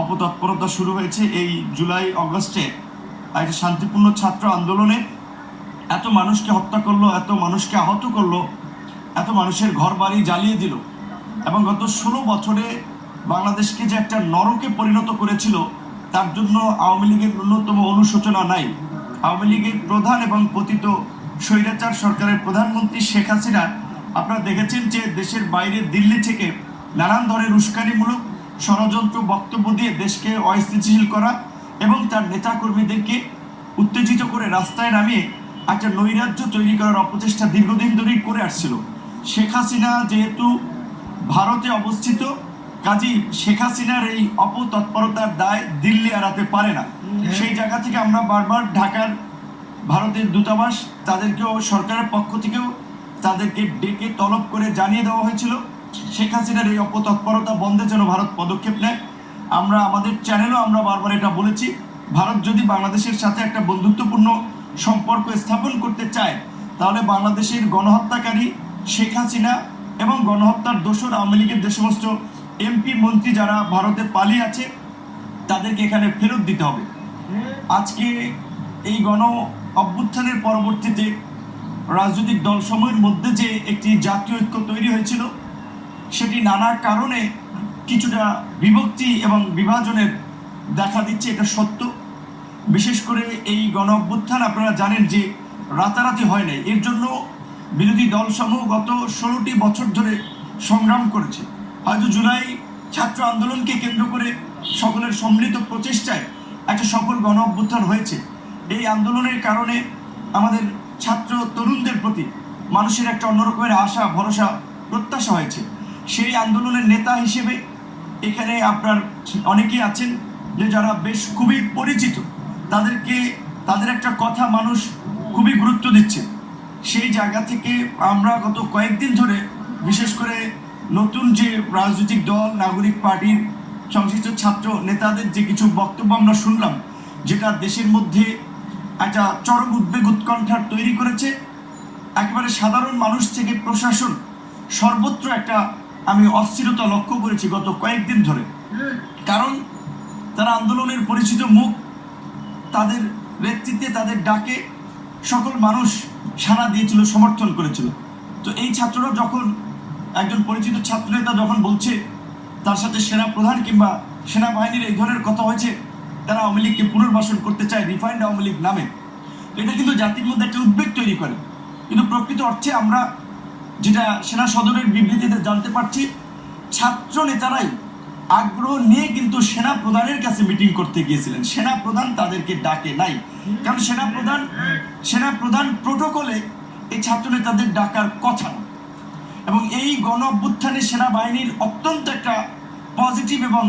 অপতৎপরতা শুরু হয়েছে এই জুলাই অগস্টে একটা শান্তিপূর্ণ ছাত্র আন্দোলনে এত মানুষকে হত্যা করলো, এত মানুষকে আহত করলো, এত মানুষের ঘর বাড়ি জ্বালিয়ে দিল এবং গত 16 বছরে বাংলাদেশকে যে একটা নরকে পরিণত করেছিল তার জন্য আওয়ামী লীগের ন্যূনতম অনুশোচনা নাই। আওয়ামী লীগের প্রধান এবং পতিত স্বৈরাচার সরকারের প্রধানমন্ত্রী শেখ হাসিনা, আপনারা দেখেছেন যে দেশের বাইরে দিল্লি থেকে নানান ধরনের উস্কানিমূলক ষড়যন্ত্র বক্তব্য দিয়ে দেশকে অস্থিতিশীল করা এবং তার নেতাকর্মীদেরকে উত্তেজিত করে রাস্তায় নামিয়ে একটা নৈরাজ্য তৈরি করার অপচেষ্টা দীর্ঘদিন ধরেই করে আসছিল। শেখ হাসিনা যেহেতু ভারতে অবস্থিত, কাজী শেখ হাসিনার এই অপতৎপরতার দায় দিল্লি এড়াতে পারে না। সেই জায়গা থেকে আমরা বারবার ঢাকার ভারতের দূতাবাস তাদেরকেও সরকারের পক্ষ থেকেও তাদেরকে ডেকে তলব করে জানিয়ে দেওয়া হয়েছিল শেখ হাসিনার এই অপতৎপরতা বন্ধে যেন ভারত পদক্ষেপ নেয়। আমরা আমাদের চ্যানেলও আমরা বারবার এটা বলেছি, ভারত যদি বাংলাদেশের সাথে একটা বন্ধুত্বপূর্ণ সম্পর্ক স্থাপন করতে চায় তাহলে বাংলাদেশের গণহত্যাকারী শেখ হাসিনা এবং গণহত্যার দোষর আওয়ামী লীগের যে সমস্ত এমপি মন্ত্রী যারা ভারতে পালিয়ে আছে তাদেরকে এখানে ফেরত দিতে হবে। আজকে এই গণ অভ্যুত্থানের পরবর্তীতে রাজনৈতিক দলসমূহের মধ্যে যে একটি জাতীয় ঐক্য তৈরি হয়েছিল সেটি নানা কারণে কিছুটা বিভক্তি এবং বিভাজনের দেখা দিচ্ছে, এটা সত্য। বিশেষ করে এই গণ অভ্যুত্থান আপনারা জানেন যে রাতারাতি হয় নাই, এর জন্য বিরোধী দলসমূহ গত 16টি বছর ধরে সংগ্রাম করেছে। হয়তো জুলাই ছাত্র আন্দোলনকে কেন্দ্র করে সকলের সম্মিলিত প্রচেষ্টায় একটা সফল গণ অভ্যুত্থান হয়েছে। এই আন্দোলনের কারণে আমাদের ছাত্র তরুণদের প্রতি মানুষের একটা অন্যরকমের আশা ভরসা প্রত্যাশা হয়েছে। সেই আন্দোলনের নেতা হিসেবে এখানে আপনার অনেকেই আছেন যে যারা বেশ খুবই পরিচিত, তাদের একটা কথা মানুষ খুবই গুরুত্ব দিচ্ছে। সেই জায়গা থেকে আমরা গত কয়েকদিন ধরে বিশেষ করে নতুন যে রাজনৈতিক দল নাগরিক পার্টির সংশ্লিষ্ট ছাত্র নেতাদের যে কিছু বক্তব্য আমরা শুনলাম, যেটা দেশের মধ্যে একটা চরম উদ্বেগ উৎকণ্ঠার তৈরি করেছে। একেবারে সাধারণ মানুষ থেকে প্রশাসন সর্বত্র একটা আমি অস্থিরতা লক্ষ্য করেছি গত কয়েকদিন ধরে, কারণ তারা আন্দোলনের পরিচিত মুখ, তাদের নেতৃত্বে তাদের ডাকে সকল মানুষ সাড়া দিয়েছিল, সমর্থন করেছিল। তো এই ছাত্ররা যখন একজন পরিচিত ছাত্রনেতা যখন বলছে তার সাথে সেনা প্রধান কিংবা সেনাবাহিনীর এই ধরনের কথা হয়েছে, তারা আওয়ামী লীগকে পুনর্বাসন করতে চায় রিফাইন্ড আওয়ামী লীগ নামে, এটা কিন্তু জাতির মধ্যে একটা উদ্বেগ তৈরি করে। কিন্তু প্রকৃত অর্থে আমরা যেটা সেনা সদরের বিবৃতিতে জানতে পারছি, ছাত্র নেতারাই আগ্রহ নিয়ে কিন্তু সেনা প্রধানের কাছে মিটিং করতে গিয়েছিলেন, সেনা প্রধান তাদেরকে ডাকে নাই। কারণ সেনা প্রধান প্রোটোকলে এই ছাত্র নেতাদের ডাকার কথা না। এবং এই গণ অভ্যুত্থানে সেনাবাহিনীর অত্যন্ত একটা পজিটিভ এবং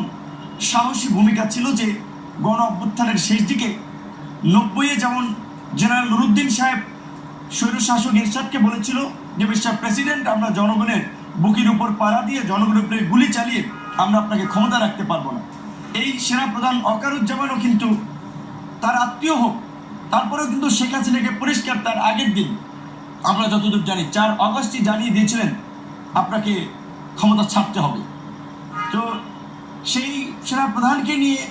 সাহসী ভূমিকা ছিল যে গণ অভ্যুত্থানের শেষ দিকে 90-এ যেমন জেনারেল নুরুদ্দিন সাহেব স্বৈরশাসক এরশাদকে বলেছিল যে মিস্টার প্রেসিডেন্ট, আমরা জনগণের বুকের উপর পাড়া দিয়ে জনগণের উপরে গুলি চালিয়ে আমরা আপনাকে ক্ষমতা রাখতে পারবো না। এই সেনাপ্রধান ওয়াকারুজ্জামানও কিন্তু তার আত্মীয় হোক, তারপরেও কিন্তু শেখ হাসিনাকে পরিষ্কার তার আগের দিন আমরা যতদূর জানি 4 আগস্টই জানিয়ে দিয়েছিলেন আপনাকে ক্ষমতা ছাড়তে হবে। তো সেই সেনাপ্রধানকে নিয়ে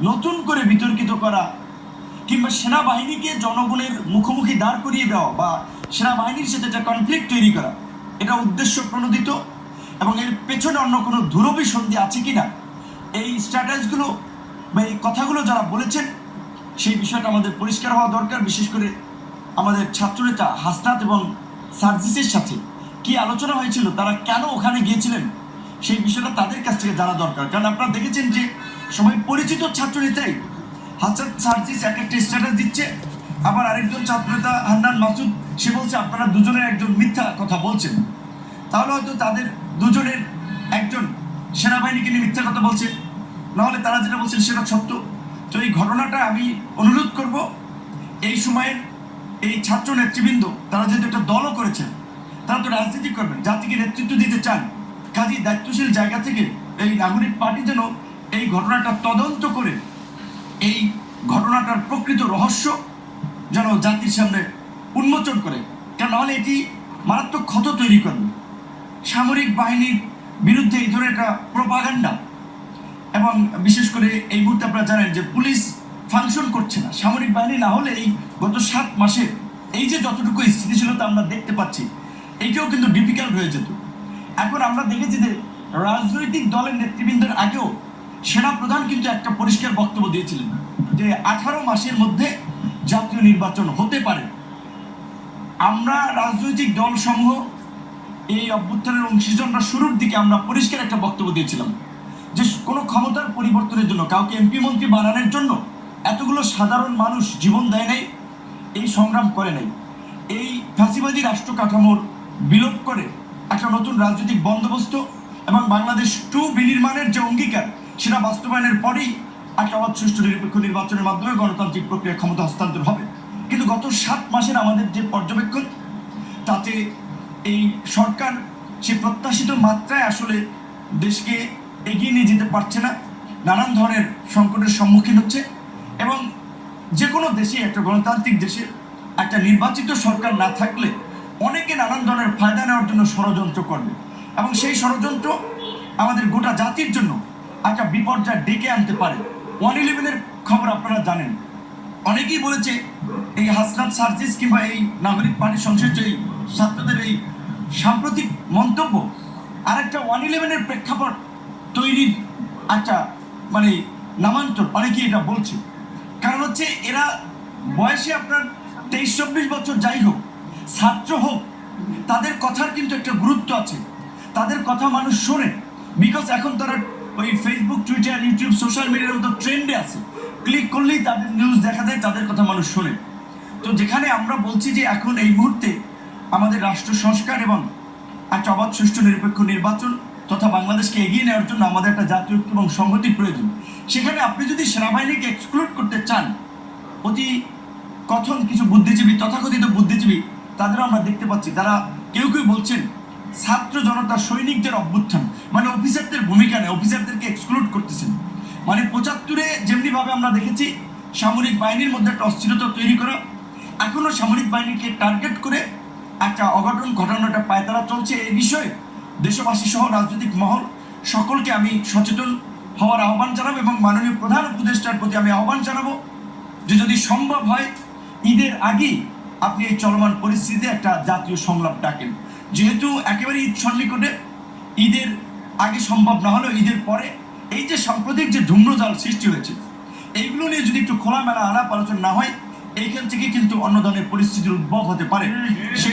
নতুন করে বিতর্কিত করা কিংবা সেনাবাহিনীকে জনগণের মুখোমুখি দাঁড় করিয়ে দেওয়া বা সেনাবাহিনীর সাথে একটা কনফ্লিক্ট তৈরি করা, এটা উদ্দেশ্য প্রণোদিত এবং এর পেছনে অন্য কোনো ধুরভিসন্ধি আছে কিনা, এই স্ট্র্যাটেজিগুলো বা এই কথাগুলো যারা বলেছেন সেই বিষয়টা আমাদের পরিষ্কার হওয়া দরকার। বিশেষ করে আমাদের ছাত্রনেতা হাসনাত এবং সার্জিসের সাথে কি আলোচনা হয়েছিল, তারা কেন ওখানে গিয়েছিলেন, সেই বিষয়টা তাদের কাছ থেকে জানা দরকার। কারণ আপনারা দেখেছেন যে সবাই পরিচিত ছাত্রনেতাই হাসনাত সার্জিস এক একটা স্ট্যাটাস দিচ্ছে, আবার আরেকজন ছাত্রনেতা হান্নান মাসুদ সে বলছে আপনারা দুজনের একজন মিথ্যা কথা বলছেন। তাহলে হয়তো তাদের দুজনের একজন সেনাবাহিনীকে নিয়ে মিথ্যা কথা বলছে, নাহলে তারা যেটা বলছেন সেটা সত্য। তো এই ঘটনাটা আমি অনুরোধ করব, এই সময়ের এই ছাত্র নেতৃবৃন্দ তারা যেহেতু একটা দলও করেছেন, তারা তো রাজনীতি করবেন, জাতিকে নেতৃত্ব দিতে চান, কাজী দায়িত্বশীল জায়গা থেকে এই নাগরিক পার্টি যেন এই ঘটনাটা তদন্ত করে এই ঘটনাটার প্রকৃত রহস্য যেন জাতির সামনে উন্মোচন করে, কেন নাহলে এটি মারাত্মক ক্ষত তৈরি করবে। সামরিক বাহিনীর বিরুদ্ধে এই ধরনের একটা প্রোপাগান্ডা এবং বিশেষ করে এই মুহূর্তে আপনারা জানেন যে পুলিশ ফাংশন করছে না। সামরিক বাহিনী না হলে এই গত 7 মাসে এই যে যতটুকু স্থিতিশীলতা আমরা দেখতে পাচ্ছি, এইটাও কিন্তু ডিফিকাল্ট হয়ে যেত। এখন আমরা দেখেছি যে রাজনৈতিক দলের নেতৃবৃন্দের আগেও সেনাপ্রধান কিন্তু একটা পরিষ্কার বক্তব্য দিয়েছিলেন যে 18 মাসের মধ্যে জাতীয় নির্বাচন হতে পারে। আমরা রাজনৈতিক দলসমূহ এই অভ্যুত্থানের অংশীজনরা শুরুর দিকে আমরা পরিষ্কার একটা বক্তব্য দিয়েছিলাম যে কোনো ক্ষমতার পরিবর্তনের জন্য, কাউকে এমপি মন্ত্রী বানানোর জন্য এতগুলো সাধারণ মানুষ জীবন দেয় নাই, এই সংগ্রাম করে নাই। এই ফাঁসিবাদী রাষ্ট্র কাঠামোর বিলোপ করে একটা নতুন রাজনৈতিক বন্দোবস্ত এবং বাংলাদেশ 2 বিনির্মাণের যে অঙ্গীকার, সেটা বাস্তবায়নের পরেই একটা অবাধ সুষ্ঠু নিরপেক্ষ নির্বাচনের মাধ্যমে গণতান্ত্রিক প্রক্রিয়া ক্ষমতা হস্তান্তর হবে। কিন্তু গত 7 মাসের আমাদের যে পর্যবেক্ষণ, তাতে এই সরকার সে প্রত্যাশিত মাত্রায় আসলে দেশকে এগিয়ে নিয়ে যেতে পারছে না, নানান ধরনের সংকটের সম্মুখীন হচ্ছে। এবং যে কোনো দেশে, একটা গণতান্ত্রিক দেশে একটা নির্বাচিত সরকার না থাকলে অনেকে নানান ধরনের ফায়দা নেওয়ার জন্য ষড়যন্ত্র করবে এবং সেই ষড়যন্ত্র আমাদের গোটা জাতির জন্য একটা বিপর্যয় ডেকে আনতে পারে। 111-এর খবর আপনারা জানেন। অনেকেই বলেছে এই হাসনাত সার্জিস কিংবা এই নাগরিক পার্টি সংসদ এই ছাত্রদের এই সাম্প্রতিক মন্তব্য আর একটা 111-এর প্রেক্ষাপট তৈরির একটা মানে নামান্তর, অনেকেই এটা বলছে। কারণ হচ্ছে এরা বয়সে আপনার 23-24 বছর যাই হোক, ছাত্র হোক, তাদের কথার কিন্তু একটা গুরুত্ব আছে, তাদের কথা মানুষ শোনে। বিকজ এখন তারা ওই ফেসবুক, টুইটার, ইউটিউব, সোশ্যাল মিডিয়ার মতো ট্রেন্ডে আছে, ক্লিক করলেই তাদের নিউজ দেখা যায়, তাদের কথা মানুষ শোনে। তো যেখানে আমরা বলছি যে এখন এই মুহূর্তে আমাদের রাষ্ট্র সংস্কার এবং একটা অবাধ সুষ্ঠু নিরপেক্ষ নির্বাচন তথা বাংলাদেশকে এগিয়ে নেওয়ার জন্য আমাদের একটা জাতীয় ঐক্য এবং সংহতির প্রয়োজন, সেখানে আপনি যদি সেনাবাহিনীকে এক্সক্লুড করতে চান, অতি কথন কিছু বুদ্ধিজীবী, তথাকথিত বুদ্ধিজীবী, তাদেরও আমরা দেখতে পাচ্ছি, তারা কেউ কেউ বলছেন ছাত্র জনতা সৈনিকদের অভ্যুত্থান মানে অফিসারদের ভূমিকা নেই, অফিসারদেরকে এক্সক্লুড করতেছেন। মানে 75-এ যেমনিভাবে আমরা দেখেছি সামরিক বাহিনীর মধ্যে একটা অস্থিরতা তৈরি করা, এখনও সামরিক বাহিনীকে টার্গেট করে একটা অঘটন ঘটানোর একটা পায়তারা চলছে। এই বিষয়ে দেশবাসী সহ রাজনৈতিক মহল সকলকে আমি সচেতন হওয়ার আহ্বান জানাবো এবং মাননীয় প্রধান উপদেষ্টার প্রতি আমি আহ্বান জানাবো যে যদি সম্ভব হয় ঈদের আগেই আপনি এই চলমান পরিস্থিতিতে একটা জাতীয় সংলাপ ডাকেন। যেহেতু একেবারে ঈদ সন্নিকটে, ঈদের আগে সম্ভব না হলেও ঈদের পরে এই যে সাম্প্রতিক যে ধূম্রজাল সৃষ্টি হয়েছে, এইগুলো নিয়ে যদি একটু খোলামেলা আলাপ আলোচনা না হয়, এইখান থেকে কিন্তু অন্য ধরনের পরিস্থিতির উদ্ভব হতে পারে।